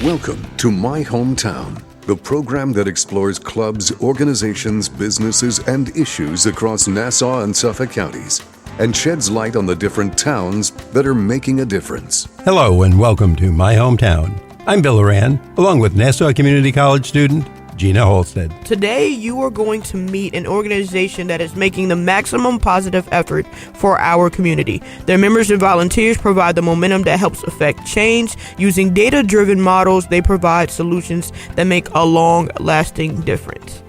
Welcome to My Hometown, the program that explores clubs, organizations, businesses, and issues across Nassau and Suffolk counties and sheds light on the different towns that are making a difference. Hello and welcome to My Hometown. I'm Bill Horan, along with Nassau Community College student Gina Halstead. Today, you are going to meet an organization that is making the maximum positive effort for our community. Their members and volunteers provide the momentum that helps affect change. Using data-driven models, they provide solutions that make a long-lasting difference.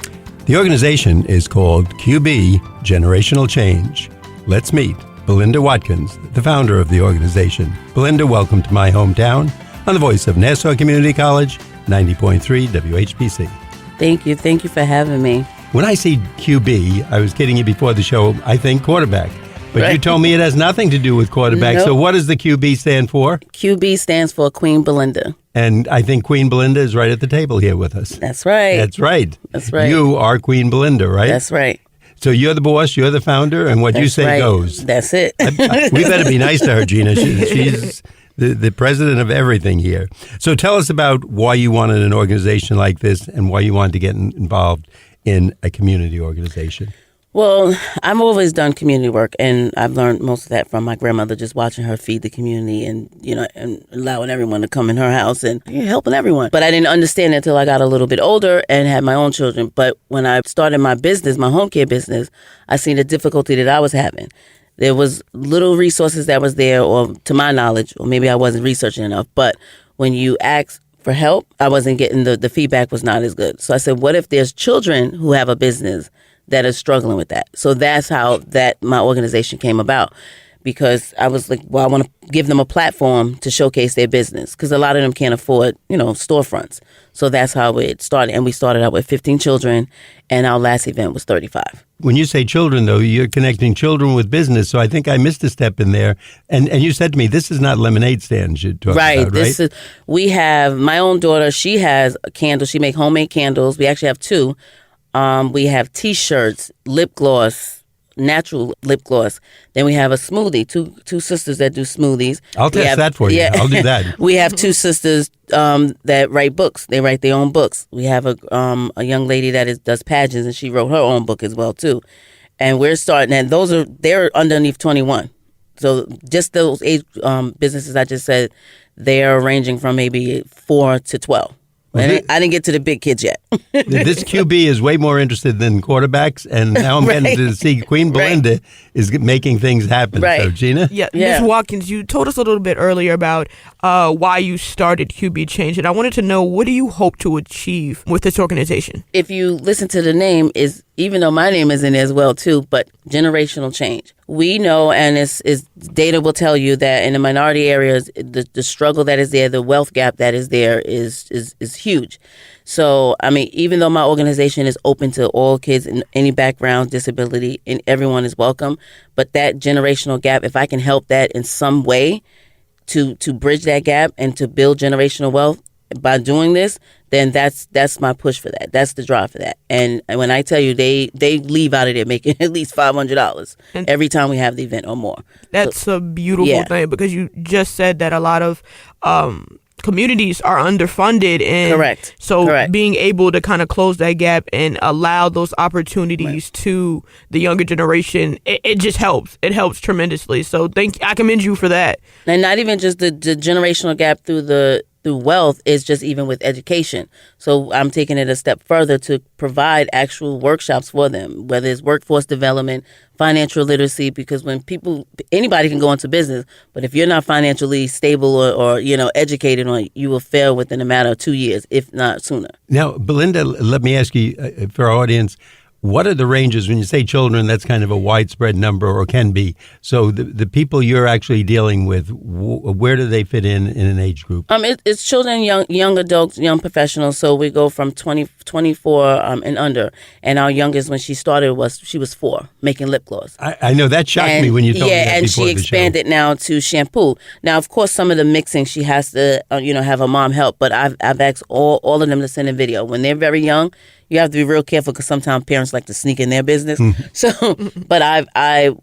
The organization is called QB Generational Change. Let's meet Belinda Watkins, the founder of the organization. Belinda, welcome to My Hometown on the voice of Nassau Community College, 90.3 WHPC. Thank you. Thank you for having me. When I see QB, I was kidding you before the show, I think quarterback. But right. You told me it has nothing to do with quarterback. Nope. So what does the QB stand for? QB stands for Queen Belinda. And I think Queen Belinda is right at the table here with us. That's right. That's right. That's right. You are Queen Belinda, right? That's right. So you're the boss, you're the founder, and what you say right. goes. That's it. We better be nice to her, Gina. She's the president of everything here. So tell us about why you wanted an organization like this and why you wanted to get involved in a community organization. Well, I've always done community work, and I've learned most of that from my grandmother, just watching her feed the community and, and allowing everyone to come in her house and helping everyone. But I didn't understand it until I got a little bit older and had my own children. But when I started my business, my home care business, I seen the difficulty that I was having. There was little resources that was there, or to my knowledge, or maybe I wasn't researching enough. But when you ask for help, I wasn't getting the feedback was not as good. So I said, what if there's children who have a business that are struggling with that? So that's how my organization came about. Because I was like, well, I want to give them a platform to showcase their business, because a lot of them can't afford, storefronts. So that's how it started. And we started out with 15 children, and our last event was 35. When you say children, though, you're connecting children with business. So I think I missed a step in there. And you said to me, this is not lemonade stands you're talking about, right? We have my own daughter. She has a candle. She makes homemade candles. We actually have two. We have T-shirts, lip gloss, natural lip gloss. Then we have a smoothie, two sisters that do smoothies. I'll test that for you. Yeah. I'll do that. We have two sisters that write books. They write their own books. We have a young lady that does pageants, and she wrote her own book as well too. And we're starting, and they're underneath 21. So just those age businesses I just said, they're ranging from maybe 4 to 12. And I didn't get to the big kids yet. This QB is way more interested than quarterbacks, and now I'm getting to see Queen Belinda is making things happen. Right. So, Gina? Yeah. Ms. Watkins, you told us a little bit earlier about why you started QB Change, and I wanted to know, what do you hope to achieve with this organization? If you listen to the name, even though my name is in there as well too, but generational change. We know, and data will tell you that in the minority areas, the struggle that is there, the wealth gap that is there is huge. So, even though my organization is open to all kids in any background, disability, and everyone is welcome, but that generational gap, if I can help that in some way to bridge that gap and to build generational wealth by doing this, then that's my push for that. That's the drive for that. And when I tell you, they leave out of there making at least $500 every time we have the event or more. That's a beautiful thing, because you just said that a lot of communities are underfunded, and Correct. Being able to kind of close that gap and allow those opportunities to the younger generation, it just helps. It helps tremendously. So I commend you for that. And not even just the generational gap through wealth, is just even with education. So I'm taking it a step further to provide actual workshops for them, whether it's workforce development, financial literacy, because when anybody can go into business, but if you're not financially stable or educated on, you will fail within a matter of 2 years, if not sooner. Now, Belinda, let me ask you, for our audience, what are the ranges? When you say children, that's kind of a widespread number, or can be. So the people you're actually dealing with, where do they fit in an age group? It's children, young adults, young professionals. So we go from 24 and under. And our youngest, when she started, she was 4, making lip gloss. I know that shocked me when you told me that before the show. Yeah, and she expanded now to shampoo. Now, of course, some of the mixing she has to, have her mom help. But I've asked all of them to send a video when they're very young. You have to be real careful, because sometimes parents like to sneak in their business. So, but I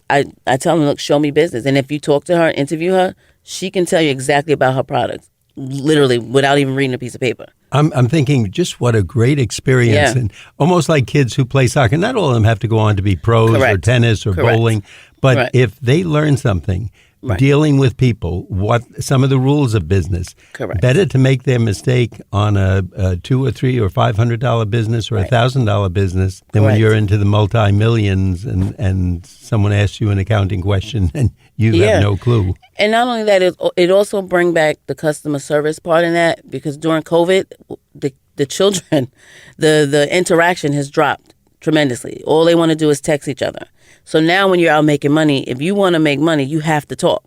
tell them, look, show me business. And if you talk to her and interview her, she can tell you exactly about her products. literally without even reading a piece of paper. I'm thinking just what a great experience, Yeah. and almost like kids who play soccer. Not all of them have to go on to be pros or Correct. tennis or Correct. bowling, but Right. if they learn something Right. dealing with people, what some of the rules of business, Correct. better to make their mistake on a $200 or $300 or $500 business or Right. $1,000 business than when Correct. you're into the multi-millions and someone asks you an accounting question and you have no clue. And not only that, it also bring back the customer service part in that, because during COVID, the children, the interaction has dropped tremendously. All they want to do is text each other. So now when you're out making money, if you want to make money, you have to talk.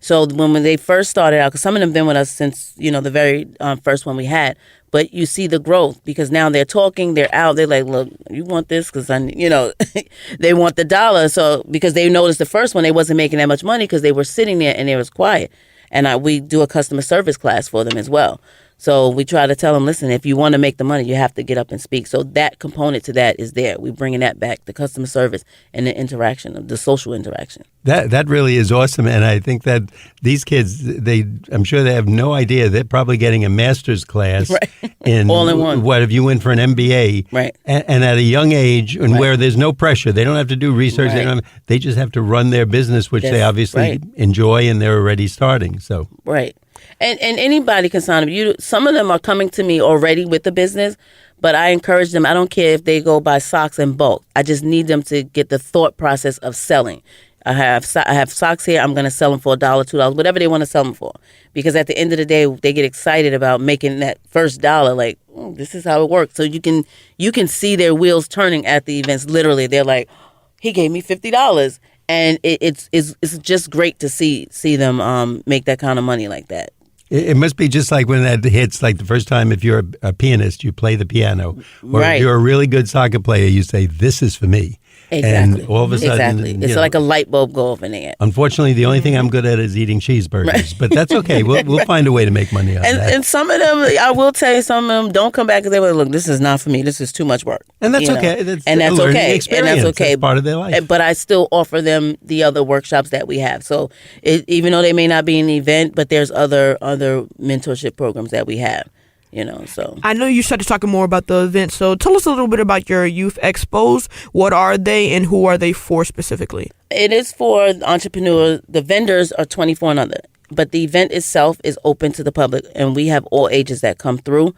So when they first started out, because some of them been with us since, the very first one we had, but you see the growth because now they're talking, they're out, they're like, look, you want this? Because, they want the dollar. So because they noticed the first one, they wasn't making that much money because they were sitting there and they was quiet. And we do a customer service class for them as well. So we try to tell them, listen, if you want to make the money, you have to get up and speak. So that component to that is there. We're bringing that back, the customer service and the interaction, the social interaction. That really is awesome, and I think that these kids, I'm sure they have no idea. They're probably getting a master's class in all in one. What if you went for an MBA, right? And at a young age, and where there's no pressure, they don't have to do research. Right. They just have to run their business, which they obviously enjoy, and they're already starting. So right. And anybody can sign up. Some of them are coming to me already with the business, but I encourage them. I don't care if they go buy socks in bulk. I just need them to get the thought process of selling. I have socks here. I'm going to sell them for $1, $2, whatever they want to sell them for. Because at the end of the day, they get excited about making that first dollar. Like, this is how it works. So you can see their wheels turning at the events. Literally, they're like, he gave me $50. And it's just great to see them make that kind of money like that. it must be just like when that hits, like the first time if you're a pianist, you play the piano. Or if you're a really good soccer player, you say, this is for me. Exactly. And all of a sudden, it's like a light bulb go off in there. Unfortunately, the only thing I'm good at is eating cheeseburgers, but that's okay. We'll find a way to make money on that. And some of them, I will tell you, some of them don't come back because they will look. This is not for me. This is too much work. And that's okay. That's okay. Experience. And that's okay. That's part of their life. But I still offer them the other workshops that we have. So even though they may not be an event, but there's other mentorship programs that we have. So I know you started talking more about the event, so tell us a little bit about your youth expos. What are they and who are they for specifically? It is for entrepreneurs. The vendors are 24 and under, but the event itself is open to the public, and we have all ages that come through.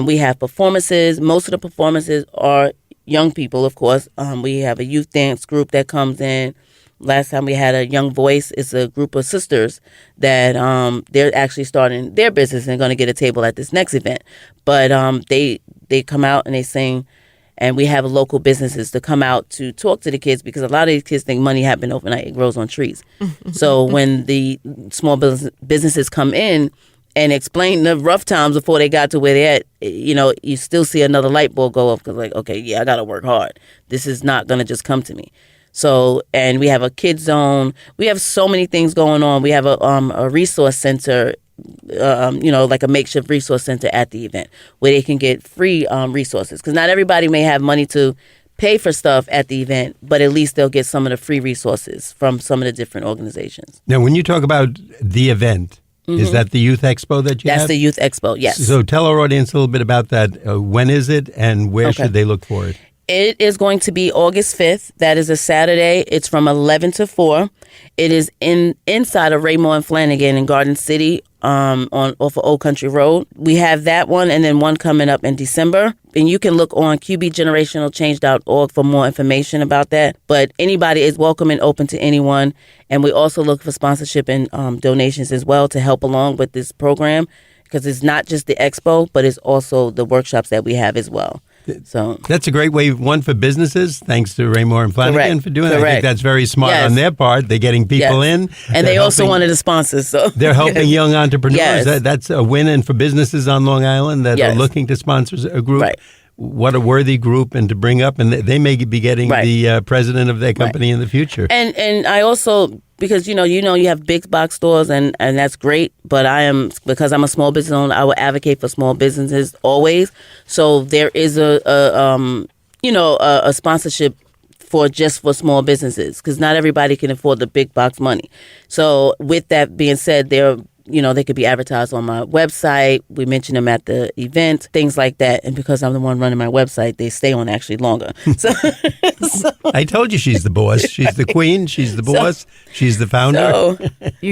We have performances. Most of the performances are young people, of course. We have a youth dance group that comes in. Last time we had a Young Voice. It's a group of sisters that they're actually starting their business and going to get a table at this next event. But they come out and they sing, and we have local businesses to come out to talk to the kids because a lot of these kids think money happened overnight. It grows on trees. So when the small businesses come in and explain the rough times before they got to where they're at, you still see another light bulb go off because like, okay, yeah, I got to work hard. This is not going to just come to me. So, and we have a kids zone. We have so many things going on. We have a resource center, like a makeshift resource center at the event where they can get free resources. Because not everybody may have money to pay for stuff at the event, but at least they'll get some of the free resources from some of the different organizations. Now, when you talk about the event, is that the Youth Expo that you have? That's the Youth Expo, yes. So tell our audience a little bit about that. When is it and where should they look for it? It is going to be August 5th. That is a Saturday. It's from 11 to 4. It is inside of Raymore and Flanagan in Garden City off of Old Country Road. We have that one and then one coming up in December. And you can look on qbgenerationalchange.org for more information about that. But anybody is welcome and open to anyone. And we also look for sponsorship and donations as well to help along with this program because it's not just the expo, but it's also the workshops that we have as well. So that's a great way, one for businesses, thanks to Raymore and Flanagan for doing that. I think that's very smart on their part. They're getting people in. And they also wanted to sponsor. So they're helping young entrepreneurs. That's a win. And for businesses on Long Island that are looking to sponsor a group, what a worthy group and to bring up. And they may be getting the president of their company in the future. And I also, because you have big box stores and that's great, but because I'm a small business owner, I will advocate for small businesses always. So there is a sponsorship for small businesses because not everybody can afford the big box money. So with that being said, there are they could be advertised on my website. We mention them at the event, things like that. And because I'm the one running my website, they stay on actually longer. So I told you she's the boss. She's the queen. She's the boss. She's the founder.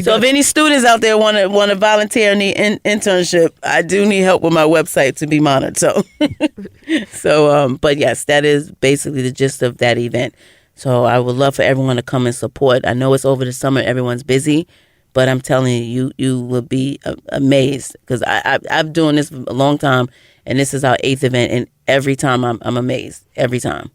So if any students out there want to volunteer in the internship, I do need help with my website to be monitored. But yes, that is basically the gist of that event. So I would love for everyone to come and support. I know it's over the summer. Everyone's busy. But I'm telling you, you will be amazed because I've doing this for a long time, and this is our 8th event, and every time I'm amazed, every time.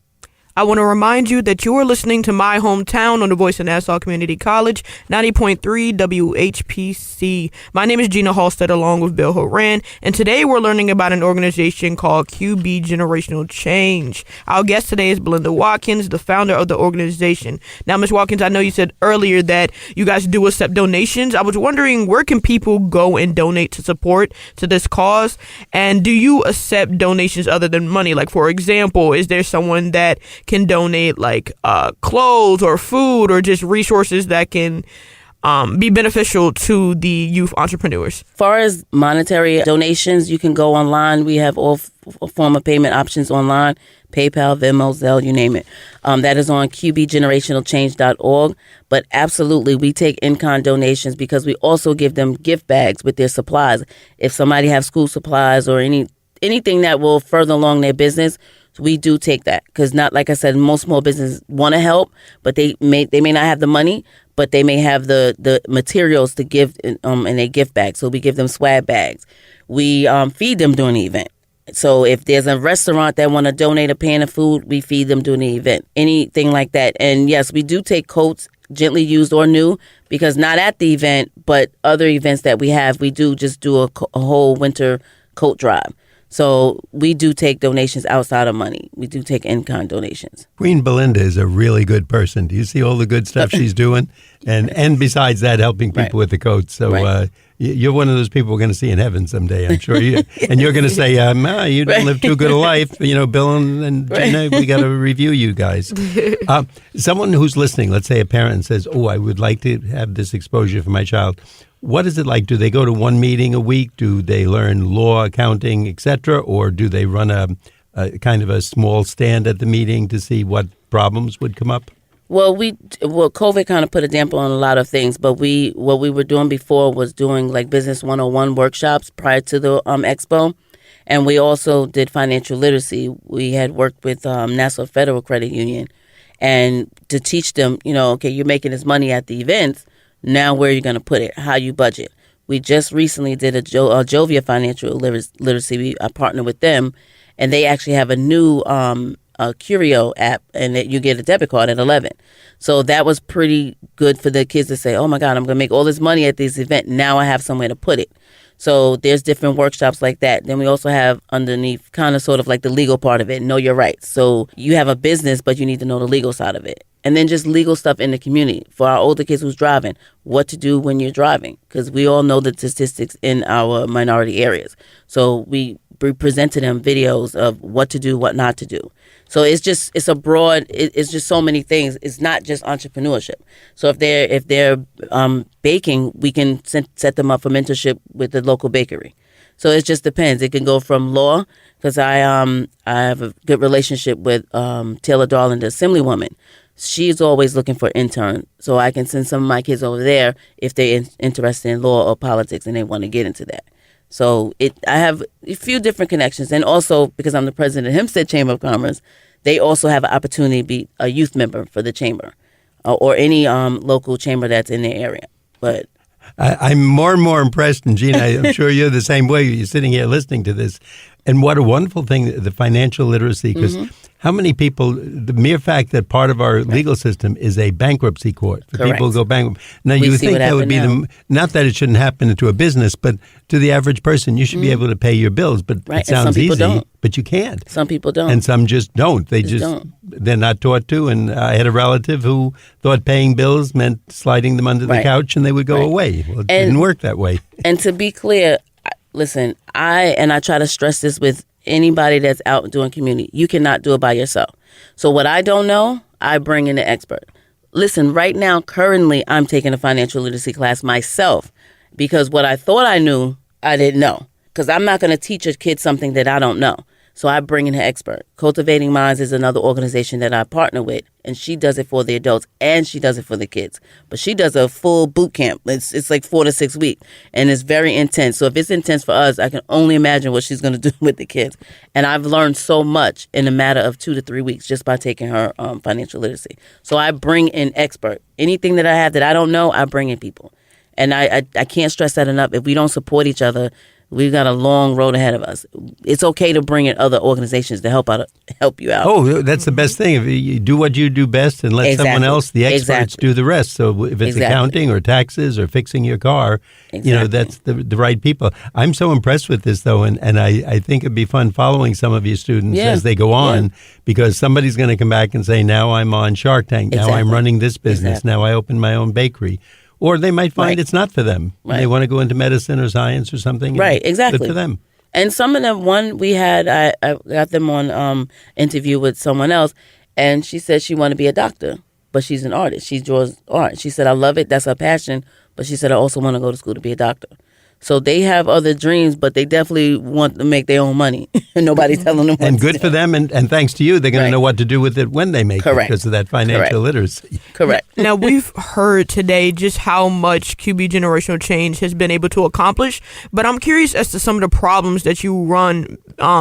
I want to remind you that you are listening to My Hometown on the Voice of Nassau Community College, 90.3 WHPC. My name is Gina Halstead along with Bill Horan, and today we're learning about an organization called QB Generational Change. Our guest today is Belinda Watkins, the founder of the organization. Now, Ms. Watkins, I know you said earlier that you guys do accept donations. I was wondering, where can people go and donate to support to this cause? And do you accept donations other than money? Like, for example, is there someone that can donate like clothes or food or just resources that can be beneficial to the youth entrepreneurs? As far as monetary donations, you can go online. We have all form of payment options online: PayPal, Venmo, Zelle, you name it. That is on qbgenerationalchange.org. But absolutely, we take in-kind donations because we also give them gift bags with their supplies. If somebody has school supplies or anything that will further along their business, we do take that because, not like I said, most small businesses want to help, but they may not have the money, but they may have the materials to give in a gift bag. So we give them swag bags. We feed them during the event. So if there's a restaurant that want to donate a pan of food, we feed them during the event. Anything like that. And yes, we do take coats, gently used or new, because not at the event, but other events that we have, we do just do a whole winter coat drive. So we do take donations outside of money. We do take in-kind donations. Queen Belinda is a really good person. Do you see all the good stuff she's doing? And besides that, helping people with the coats. So you're one of those people we're going to see in heaven someday, I'm sure. Yes. And you're going to say, you don't live too good a life. Bill and Gina, we got to review you guys. Someone who's listening, let's say a parent says, I would like to have this exposure for my child. What is it like? Do they go to one meeting a week? Do they learn law, accounting, etc., or do they run a kind of a small stand at the meeting to see what problems would come up? Well, COVID kind of put a damper on a lot of things, but what we were doing before was doing like Business 101 workshops prior to the expo, and we also did financial literacy. We had worked with Nassau Federal Credit Union, and to teach them, okay, you're making this money at the events. Now, where are you going to put it? How you budget? We just recently did a Jovia financial literacy. I partnered with them, and they actually have a new Curio app, and that you get a debit card at 11. So that was pretty good for the kids to say, oh, my God, I'm going to make all this money at this event. Now I have somewhere to put it. So there's different workshops like that. Then we also have underneath kind of sort of like the legal part of it, know your rights. So you have a business, but you need to know the legal side of it. And then just legal stuff in the community for our older kids who's driving, what to do when you're driving, because we all know the statistics in our minority areas. So we present to them videos of what to do, what not to do. So it's just so many things. It's not just entrepreneurship. So if they're baking, we can set them up for mentorship with the local bakery. So it just depends. It can go from law, because I have a good relationship with Taylor Darling, the assemblywoman. She's always looking for interns, so I can send some of my kids over there if they're interested in law or politics and they want to get into that. So I have a few different connections, and also because I'm the president of Hempstead Chamber of Commerce, they also have an opportunity to be a youth member for the chamber or any local chamber that's in their area. But I'm more and more impressed, and Gina, I'm sure you're the same way. You're sitting here listening to this. And what a wonderful thing, the financial literacy, because how many people, the mere fact that part of our legal system is a bankruptcy court for people who go bankrupt. Now, you would think that would be not that it shouldn't happen to a business, but to the average person, you should be able to pay your bills. But it sounds easy, but you can't. Some people don't. And some just don't. They're not taught to. And I had a relative who thought paying bills meant sliding them under the couch and they would go away. Well, it didn't work that way. And to be clear, listen, I try to stress this with anybody that's out doing community. You cannot do it by yourself. So what I don't know, I bring in an expert. Listen, right now, currently, I'm taking a financial literacy class myself because what I thought I knew, I didn't know. Because I'm not going to teach a kid something that I don't know. So I bring in an expert. Cultivating Minds is another organization that I partner with, and she does it for the adults and she does it for the kids. But she does a full boot camp. It's like 4 to 6 weeks, and it's very intense. So if it's intense for us, I can only imagine what she's going to do with the kids. And I've learned so much in a matter of 2 to 3 weeks just by taking her financial literacy. So I bring in expert. Anything that I have that I don't know, I bring in people. And I can't stress that enough. If we don't support each other, we've got a long road ahead of us. It's okay to bring in other organizations to help you out. Oh, that's the best thing. If you do what you do best and let someone else, the experts, do the rest. So if it's accounting or taxes or fixing your car, that's the right people. I'm so impressed with this, though, and I think it'd be fun following some of your students as they go on, because somebody's going to come back and say, now I'm on Shark Tank, now I'm running this business, now I open my own bakery. Or they might find it's not for them. Right. They want to go into medicine or science or something. Right, exactly. Good for them. And some of them, one we had, I got them on interview with someone else, and she said she wanted to be a doctor, but she's an artist. She draws art. She said, I love it. That's her passion. But she said, I also want to go to school to be a doctor. So they have other dreams, but they definitely want to make their own money. And nobody's telling them what And good for them, and thanks to you, they're going to know what to do with it when they make it because of that financial literacy. Correct. Now, we've heard today just how much QB Generational Change has been able to accomplish, but I'm curious as to some of the problems that you run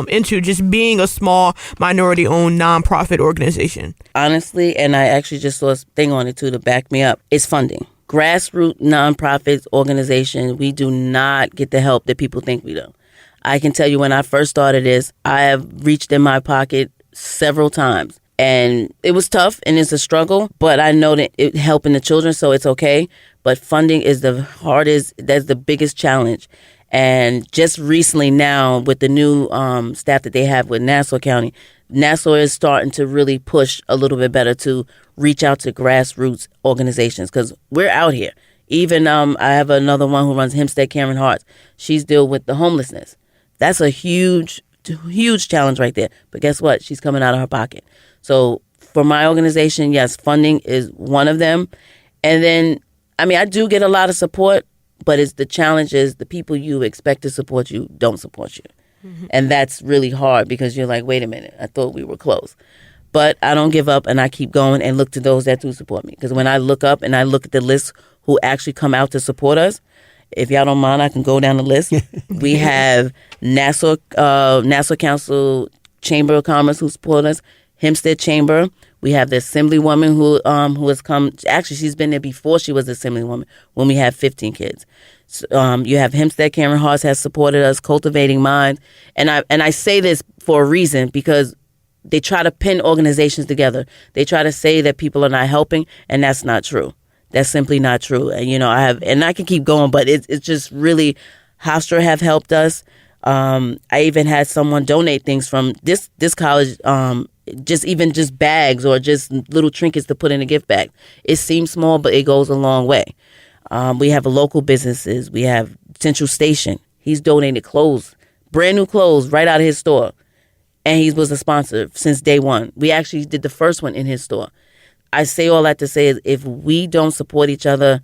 into just being a small minority-owned nonprofit organization. Honestly, and I actually just saw a thing on it too to back me up, is funding. Grassroots nonprofits organization, we do not get the help that people think we do. I can tell you when I first started this, I have reached in my pocket several times. And it was tough and it's a struggle, but I know that it's helping the children, so it's okay. But funding is the hardest, that's the biggest challenge. And just recently now with the new staff that they have with Nassau County, Nassau is starting to really push a little bit better to reach out to grassroots organizations because we're out here. Even I have another one who runs Hempstead Caring Hearts. She's dealing with the homelessness. That's a huge challenge right there. But guess what? She's coming out of her pocket. So for my organization, yes, funding is one of them. And then, I do get a lot of support, but it's the challenge is the people you expect to support you don't support you. Mm-hmm. And that's really hard because you're like, wait a minute, I thought we were close. But I don't give up and I keep going and look to those that do support me. Because when I look up and I look at the list who actually come out to support us, if y'all don't mind, I can go down the list. We have Nassau Council Chamber of Commerce who support us, Hempstead Chamber. We have the Assemblywoman who has come. Actually, she's been there before she was Assemblywoman when we had 15 kids. So, you have Hempstead Caring Hearts has supported us, Cultivating Minds. And I say this for a reason because they try to pin organizations together. They try to say that people are not helping, and that's not true. That's simply not true. And, I can keep going, but it's just really, Hofstra have helped us. I even had someone donate things from this college, just bags or just little trinkets to put in a gift bag. It seems small, but it goes a long way. We have local businesses. We have Central Station. He's donated clothes, brand new clothes right out of his store. And he was a sponsor since day one. We actually did the first one in his store. I say all that to say is if we don't support each other,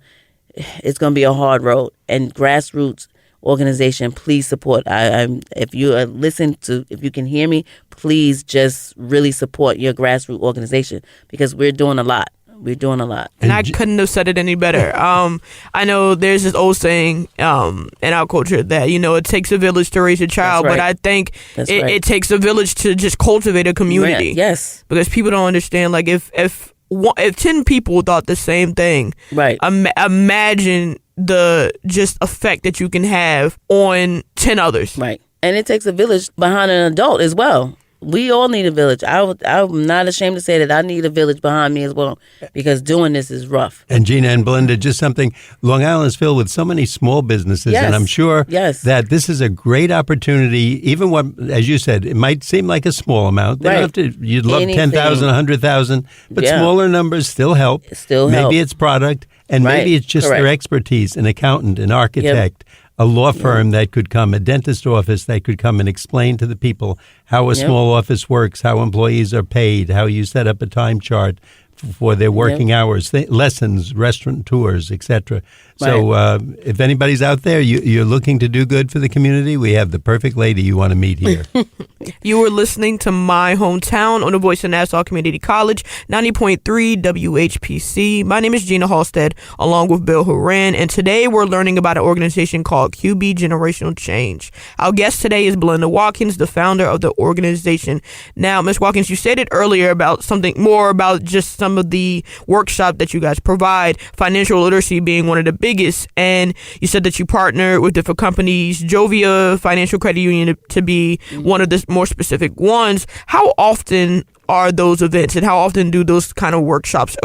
it's going to be a hard road. And grassroots organization, please support. If you can hear me, please just really support your grassroots organization because we're doing a lot. We're doing a lot. And I couldn't have said it any better. I know there's this old saying in our culture that, it takes a village to raise a child, but I think it takes a village to just cultivate a community. Right. Yes. Because people don't understand, like, if 10 people thought the same thing, right? Imagine the just effect that you can have on 10 others. Right. And it takes a village behind an adult as well. We all need a village. I'm not ashamed to say that I need a village behind me as well because doing this is rough. And Gina and Belinda, just something, Long Island is filled with so many small businesses, and I'm sure that this is a great opportunity, even what, as you said, it might seem like a small amount. They don't have to, you'd love 10,000, 100,000, but smaller numbers still help. Maybe it's product, and maybe it's just their expertise, an accountant, an architect, a law firm that could come, a dentist office that could come and explain to the people how a small office works, how employees are paid, how you set up a time chart for their working hours, lessons, restaurant tours, etc. So if anybody's out there, you're looking to do good for the community, we have the perfect lady you want to meet here. You were listening to My Hometown on the Voice of Nassau Community College, 90.3 WHPC. My name is Gina Halstead, along with Bill Horan, and today we're learning about an organization called QB Generational Change. Our guest today is Belinda Watkins, the founder of the organization. Now, Ms. Watkins, you stated earlier about something more about just some of the workshop that you guys provide, financial literacy being one of the biggest, and you said that you partner with different companies, Jovia Financial Credit Union to be one of the more specific ones. How often are those events, and how often do those kind of workshops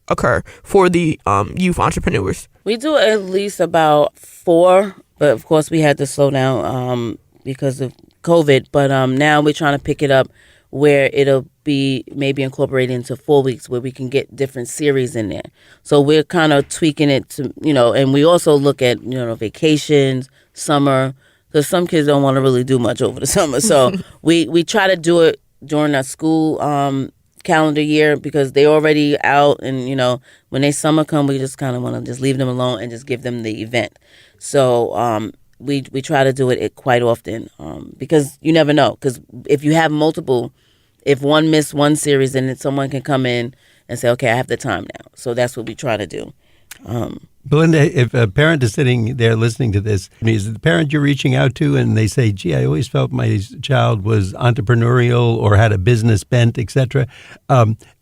occur for the youth entrepreneurs? We do at least about 4, but of course we had to slow down because of COVID. But now we're trying to pick it up where it'll be maybe incorporated into 4 weeks where we can get different series in there. So we're kind of tweaking it to, and we also look at, vacations, summer, because some kids don't want to really do much over the summer. So we try to do it during our school calendar year because they're already out, and when they summer come, we just kind of want to just leave them alone and just give them the event. So we try to do it quite often because you never know, because if you have multiple, if one missed one series, then someone can come in and say, okay, I have the time now. So that's what we try to do. Belinda, if a parent is sitting there listening to this, is it the parent you're reaching out to and they say, gee, I always felt my child was entrepreneurial or had a business bent, etc.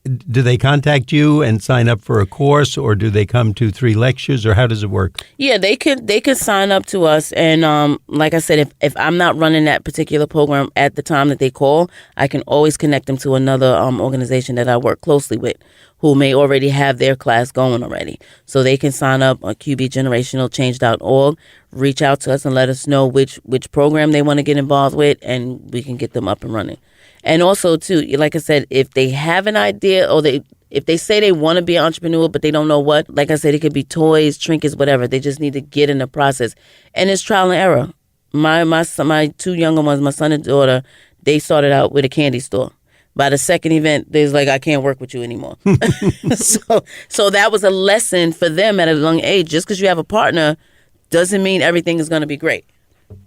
Do they contact you and sign up for a course, or do they come to 3 lectures, or how does it work? Yeah, they could sign up to us. And like I said, if I'm not running that particular program at the time that they call, I can always connect them to another organization that I work closely with who may already have their class going already. So they can sign up on qbgenerationalchange.org, reach out to us and let us know which program they want to get involved with, and we can get them up and running. And also, too, like I said, if they have an idea or if they say they want to be an entrepreneur but they don't know what, like I said, it could be toys, trinkets, whatever. They just need to get in the process. And it's trial and error. My 2 younger ones, my son and daughter, they started out with a candy store. By the second event, they was like, I can't work with you anymore. So that was a lesson for them at a young age. Just because you have a partner doesn't mean everything is going to be great.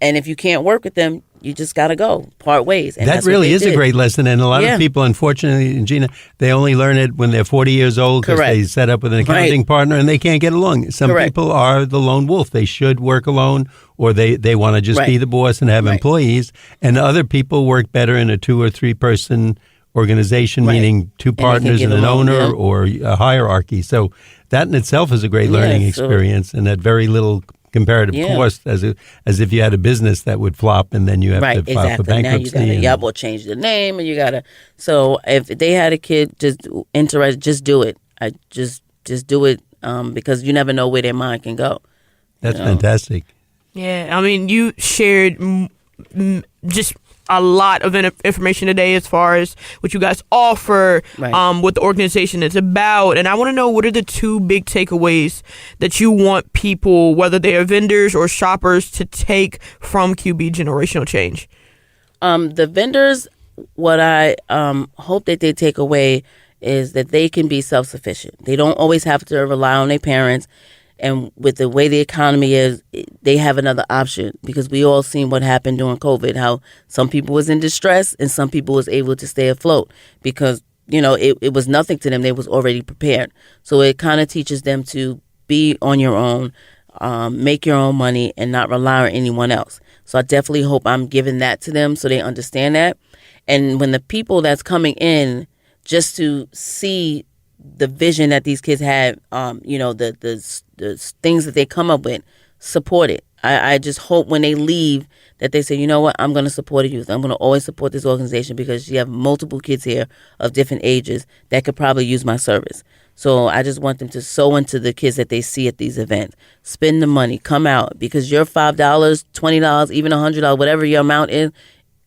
And if you can't work with them, you just got to go, part ways. And that really is a great lesson. And a lot of people, unfortunately, Gina, they only learn it when they're 40 years old because they set up with an accounting partner and they can't get along. Some people are the lone wolf. They should work alone, or they want to just be the boss and have employees. And other people work better in a 2 or 3 person organization, meaning 2 partners and an owner or a hierarchy. So that in itself is a great learning experience, and at very little comparative cost, as if you had a business that would flop and then you have to file for bankruptcy. Now you gotta change the name, and you gotta. So if they had a kid just do it. I just do it because you never know where their mind can go. That's fantastic. Yeah, I mean, you shared just a lot of information today as far as what you guys offer, what the organization is about. And I want to know, what are the 2 big takeaways that you want people, whether they are vendors or shoppers, to take from QB Generational Change? The vendors, what I hope that they take away is that they can be self-sufficient. They don't always have to rely on their parents. And with the way the economy is, they have another option, because we all seen what happened during COVID, how some people was in distress and some people was able to stay afloat because, it was nothing to them. They was already prepared. So it kind of teaches them to be on your own, make your own money, and not rely on anyone else. So I definitely hope I'm giving that to them so they understand that. And when the people that's coming in, just to see the vision that these kids have, the things that they come up with, support it. I just hope when they leave that they say, you know what, I'm going to support youth. I'm going to always support this organization because you have multiple kids here of different ages that could probably use my service. So I just want them to sow into the kids that they see at these events. Spend the money, come out, because your $5, $20, even $100, whatever your amount is,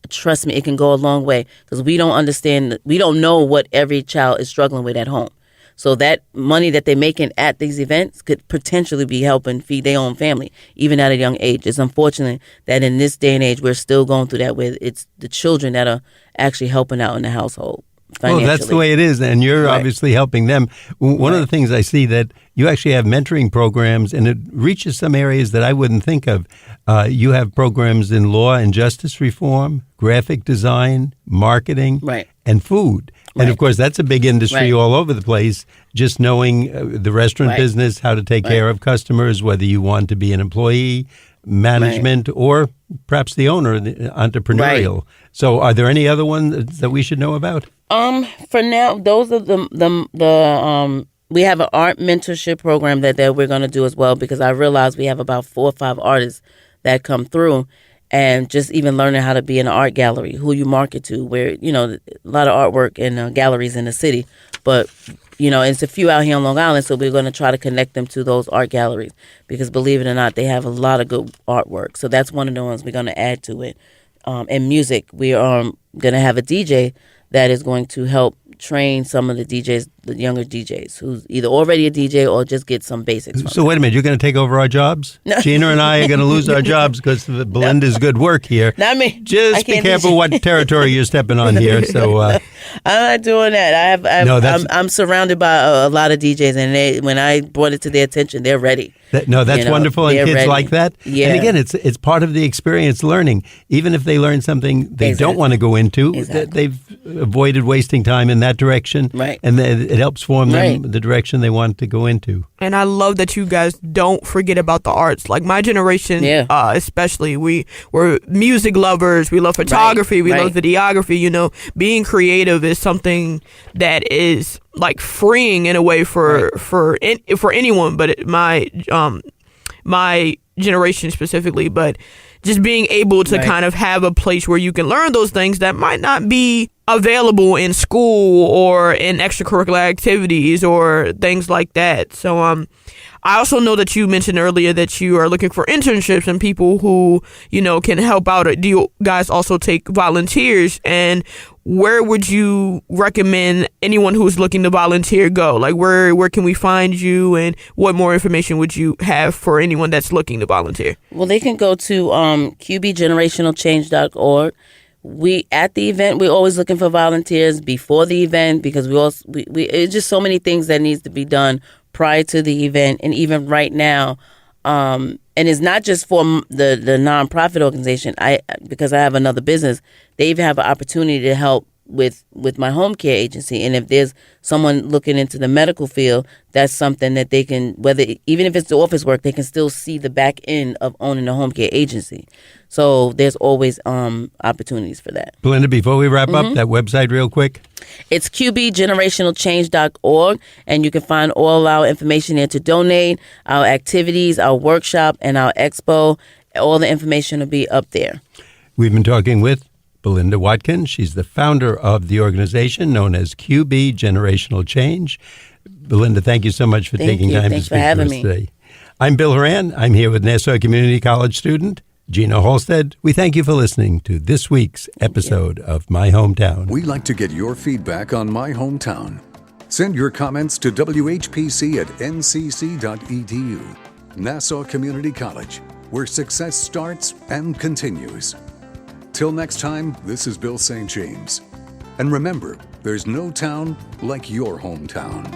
trust me, it can go a long way, because we don't know what every child is struggling with at home. So that money that they're making at these events could potentially be helping feed their own family, even at a young age. It's unfortunate that in this day and age, we're still going through that, where it's the children that are actually helping out in the household. financially. Well, that's the way it is, and you're obviously helping them. One of the things I see that you actually have mentoring programs, and it reaches some areas that I wouldn't think of. You have programs in law and justice reform, graphic design, marketing, and food. And, of course, that's a big industry all over the place, just knowing the restaurant business, how to take care of customers, whether you want to be an employee, management, or perhaps the owner, the entrepreneurial. So are there any other ones that we should know about? For now, those are the we have an art mentorship program that we're going to do as well, because I realize we have about 4 or 5 artists that come through, and just even learning how to be in an art gallery, who you market to, where, you know, a lot of artwork in galleries in the city, but, you know, it's a few out here on Long Island, so we're going to try to connect them to those art galleries, because believe it or not, they have a lot of good artwork. So that's one of the ones we're going to add to it. And music, we are going to have a DJ that is going to help train some of the DJs, the younger DJs, who's either already a DJ or just get some basics. So wait a minute, you're going to take over our jobs? No. Gina and I are going to lose our jobs because of Belinda's good work here. Not me. Just be careful what territory you're stepping on here. So I'm not doing that. I'm surrounded by a lot of DJs, and when I brought it to their attention, they're ready. That's wonderful, and kids like that. Yeah. And again, it's part of the experience learning. Even if they learn something they don't want to go into, they've avoided wasting time in that direction, and it helps form them the direction they want to go into. And I love that you guys don't forget about the arts. Like my generation, especially, we're music lovers. We love photography. We love videography. You know, being creative is something that is like freeing in a way for anyone, but my generation specifically. But just being able to kind of have a place where you can learn those things that might not be available in school or in extracurricular activities or things like that. So I also know that you mentioned earlier that you are looking for internships and people who, you know, can help out. Do you guys also take volunteers? And where would you recommend anyone who's looking to volunteer go? Like where can we find you, and what more information would you have for anyone that's looking to volunteer? Well, they can go to qbgenerationalchange.org. We at the event, we're always looking for volunteers before the event, because we it's just so many things that needs to be done prior to the event, and even right now. And it's not just for the nonprofit organization. Because I have another business, they even have an opportunity to help with my home care agency. And if there's someone looking into the medical field, that's something that they can, even if it's the office work, they can still see the back end of owning a home care agency. So there's always opportunities for that. Belinda, before we wrap up, that website real quick. It's qbgenerationalchange.org, and you can find all our information there to donate, our activities, our workshop, and our expo. All the information will be up there. We've been talking with Belinda Watkins. She's the founder of the organization known as QB Generational Change. Belinda, thank you so much for taking time to speak to us today. I'm Bill Horan. I'm here with Nassau Community College student Gina Halstead. We thank you for listening to this week's episode of My Hometown. We'd like to get your feedback on My Hometown. Send your comments to WHPC@ncc.edu. Nassau Community College, where success starts and continues. Till next time, this is Bill St. James. And remember, there's no town like your hometown.